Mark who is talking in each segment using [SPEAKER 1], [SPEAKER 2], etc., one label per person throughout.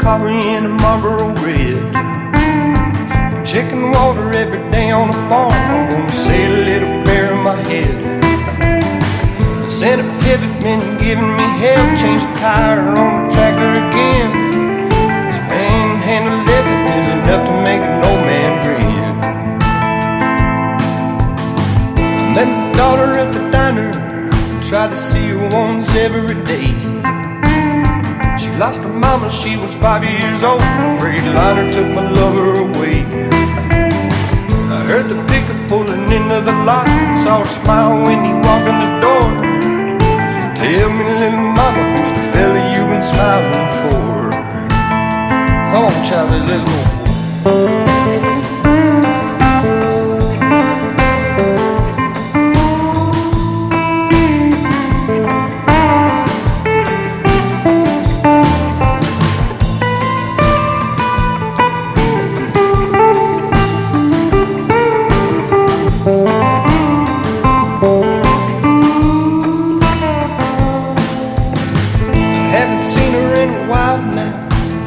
[SPEAKER 1] Coffee and a Marlboro Red, chicken water every day on the farm. I'm gonna say a little prayer in my head. The center pivot been giving me hell. Change the tire on the tractor again. This panhandle living is enough to make an old man grin. I met my daughter at the diner, tried to see her once every day. She lost her mama, she was 5 years old. A Freightliner took my lover away. I heard the pickup pulling into the lot, saw her smile when he walked in the door. Tell me, little mama, who's the fella you've been smiling for? Come on, Charlie, let's go.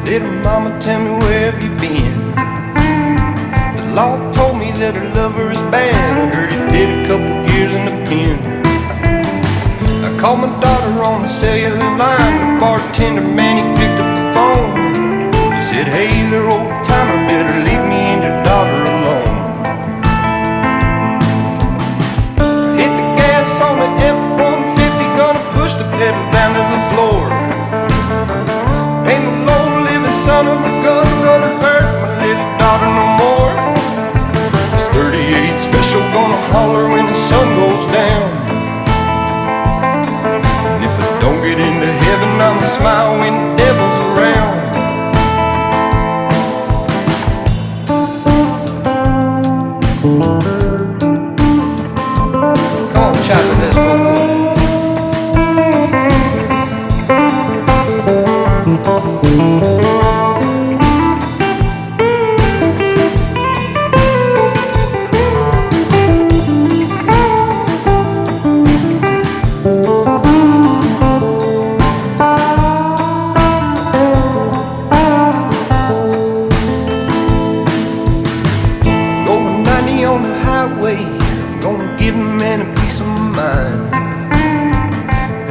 [SPEAKER 1] Little mama, tell me where have you been? The law told me that her lover is bad. I heard he did a couple years in the pen. I called my daughter on the cellular line. The bartender, man, he picked up the phone. He said, hey, little old timer, better leave me and your daughter alone. Hit the gas on the F-150, gonna push the pedal down to the floor. Ain't no low-living son of a gun gonna hurt my little daughter no more. This 38 special gonna holler when the sun goes down. And if I don't get into heaven, I'ma smile when the devil's around. Come on, Charlie, let's go. Going 90 on the highway, gonna give a man a piece of mind.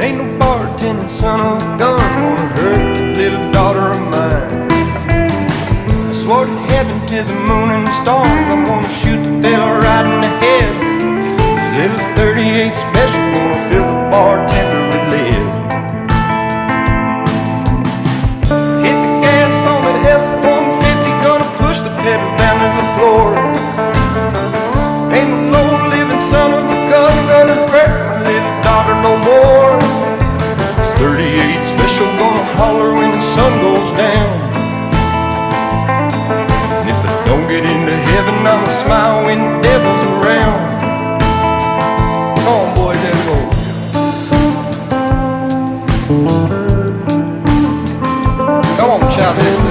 [SPEAKER 1] Ain't no bartending son of a gun gonna hurt that little daughter of mine. I swore to heaven, to the moon and the stars, I'm gonna shoot the fella right in the head. This little 38 special gonna fill the bartender with lead. Hit the gas on the F-150, gonna push the pedal down to the floor. Ain't no low-living son of a gun gonna hurt my little daughter no more. 38 special gonna holler when the sun goes down. And if I don't get into heaven, I'ma smile when the devil's around. Come on, boy, let's go. Come on, Charlie.